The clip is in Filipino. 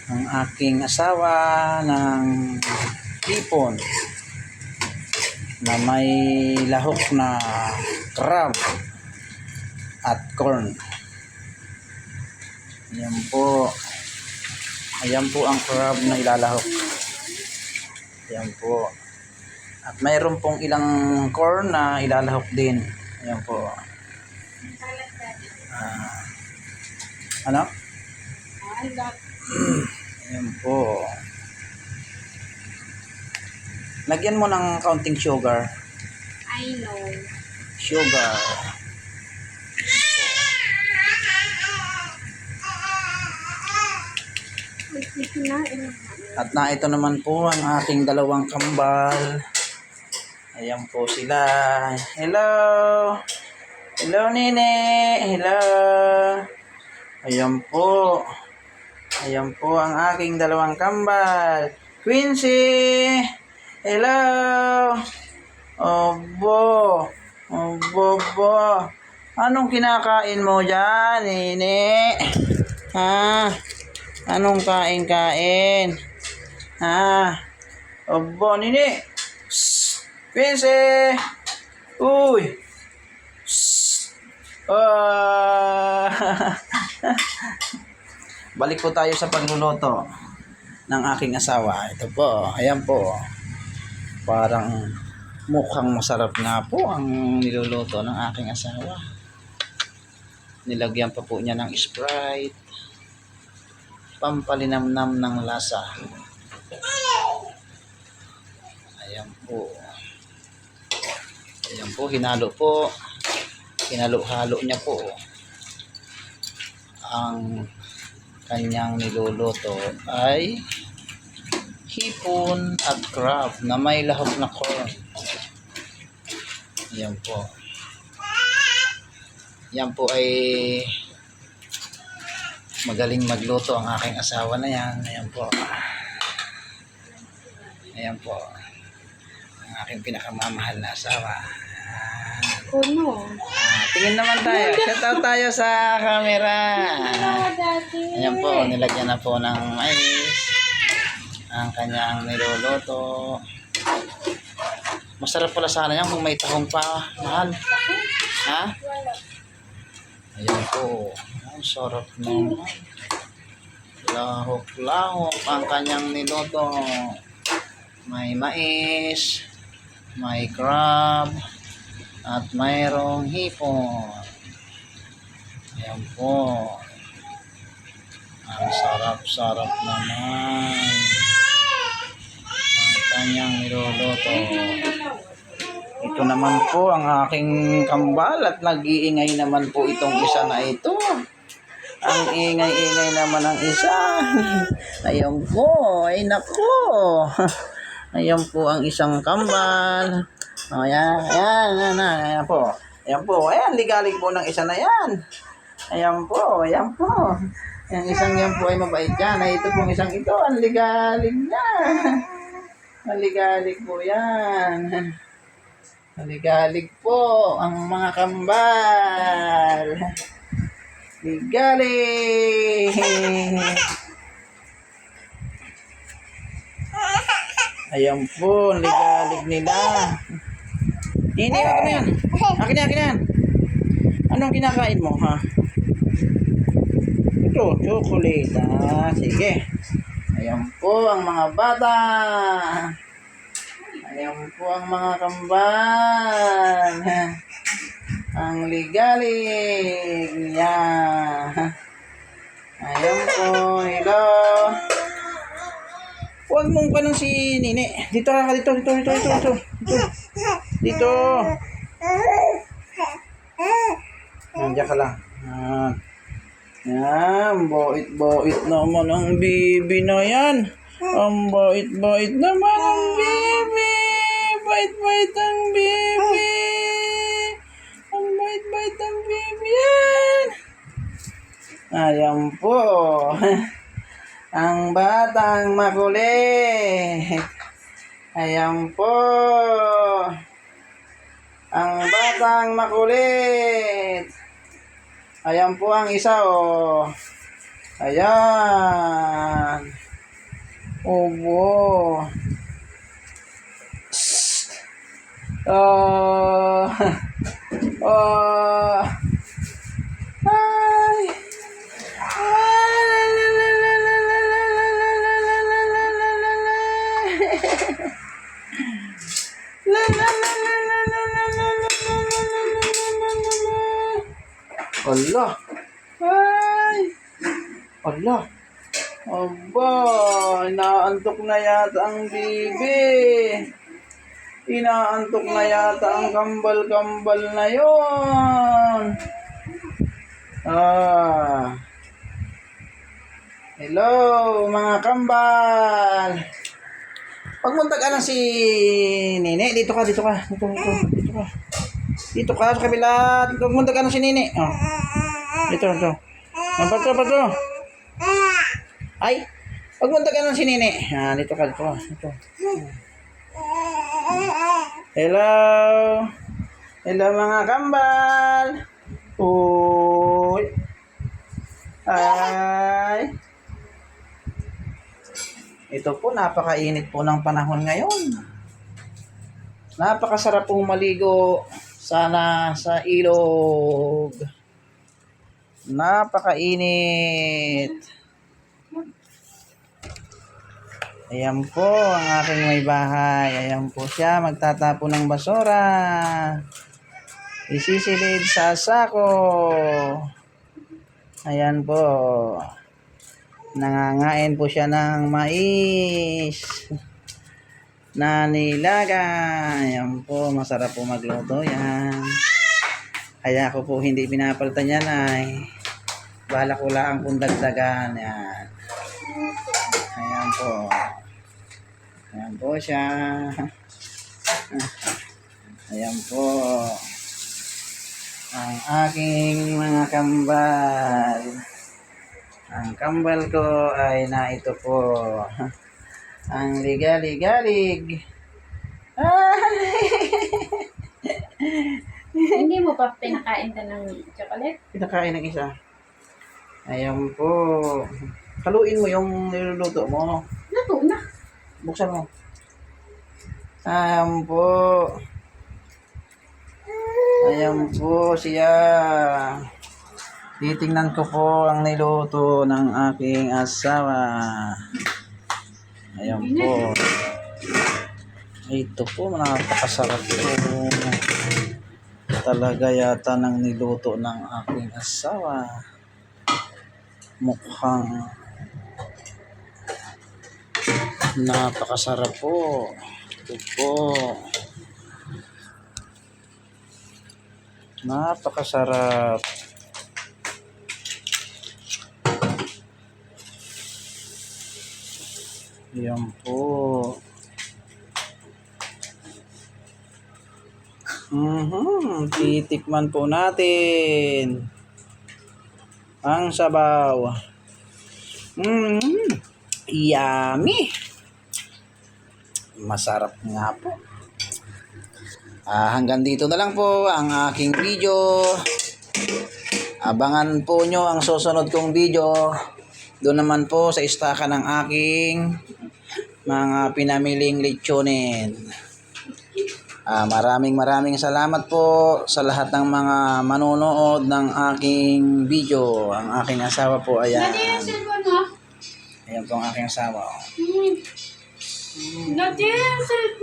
ang aking asawa ng hipon na may lahok na crab at corn. Ayan po. Ayan po ang crab na ilalahok. Ayan po. At mayroon pong ilang corn na ilalahok din. Ayan po. Ano? Ayan po. Lagyan mo ng counting sugar. I know. Sugar. At na ito naman po ang aking dalawang kambal. Ayan po sila. Hello. Hello, Nene. Hello. Ayan po. Ayan po ang aking dalawang kambal. Quincy. Hello. Obo. Obo. Anong kinakain mo dyan, Nene? Ha? Anong kain? Ha? Obo, Nene. Shhh. Quincy. Uy. Shhh. Balik po tayo sa pagluluto ng aking asawa. Ito po. Ayan po. Parang mukhang masarap nga po ang niluluto ng aking asawa. Nilagyan pa po niya ng Sprite. Pampalinamnam ng lasa. Ayan po. Ayan po, hinalo po. Hinalo-halo niya po ang kanyang niluluto ay hipon at crab na may lahok na corn. Ayan po. Yan po ay magaling magluto ang aking asawa na yan. Ayan po. Ayan po. Ang aking pinakamamahal na asawa. Tingin naman tayo. Shout out tayo sa camera. Ayan po. Nilagyan na po ng mais ang kanyang niluluto. Masarap pala sana yan kung may tahong pa. Mahal. Ha? Ayan po. Ang sarap naman. Lahok-lahok ang kanyang niluto. May mais, may crab, at mayroong hipon. Ayan po. Ang sarap-sarap naman ang kanyang niluluto. Ito naman po ang aking kambal at nag-iingay naman po itong isa na ito. Ang ingay-ingay naman ang isa. Ayan po. Ay nako. Ayan po ang isang kambal. Ayan po. Ayan po. Ayan, ligalig po ng isa na yan. Ayan po. Ang isang yan po ay mabait yan. Ay ito pong isang ito. Ang ligalig niya. Ang ligalig po yan. Ligalig po ang mga kambal. Ligalig. Ayan po, ligalig nila. Hindi, wag na yan. Akin yan. Anong kinakain mo, ha? Ito, chocolate. Sige. Ayan po ang mga bata. Ayan po ang mga kambal. Ang ligalig niya. Ayan po. Hello. Huwag mong pa nung si Nene. Dito. Nandiyan ka lang. Yan. Boit naman ang bibi na yan. Ang bait naman ang bibi. Bait ang bibi. Ang bait ang bibi yan. Ayan po. Ang batang makulit. Ayan po. Ang batang makulit. Ayan po ang isa, oh. Ayan. Obo. Oh. Oh. Ay. Allah. Ay. Allah. Aba, inaantok na yata ang bibi. Inaantok na yata ang kambal-kambal na yon. Ah. Hello, mga kambal. Pagmunta ka lang si Nene. Dito ka. Dito ka sa kabila. Pagmunta ka lang si Nene. Oh. Dito. Pato. Ay, pagmunta ka lang si Nene. Ah, dito. Hello. Hello mga kambal. Uy. Ay. Ito po, napakainit po ng panahon ngayon. Napakasarap pong maligo sana sa ilog. Napakainit. Ayan po ang aking may bahay. Ayan po siya, magtatapo ng basura. Isisilid sa sako. Ayan po. Nangangain po siya ng mais na nilaga. Ayan po, masarap po magluto yan. Kaya ako po hindi pinapalitan yan ay bala ko lang kung dagdagan. Ayan. Ayan po. Ayan po siya. Ayan po. Ang aking mga kambal. Ang kambal ko ay na ito po. Ang ligalig-galig. Hindi mo pa pinakain ka ng chocolate? Pinakain ng isa. Ayan po. Haluin mo yung niluluto mo. Luto na. Buksan mo. Ayan po. Ayan po siya. Titingnan ko po ang niluto ng aking asawa. Ayan po. Ito po, napakasarap po. Talaga yata ng niluto ng aking asawa. Mukhang napakasarap po. Ito po. Napakasarap. Yan po. Titikman po natin ang sabaw. Yummy. Masarap nga po. Hanggang dito na lang po ang aking video. Abangan po nyo ang susunod kong video. Doon naman po sa istaka ng aking mga pinamiling lechonin. Maraming salamat po sa lahat ng mga manonood ng aking video. Ang aking asawa po, ayan. Dati yung cellphone mo? Ayan po ang aking asawa. Dati yung cellphone.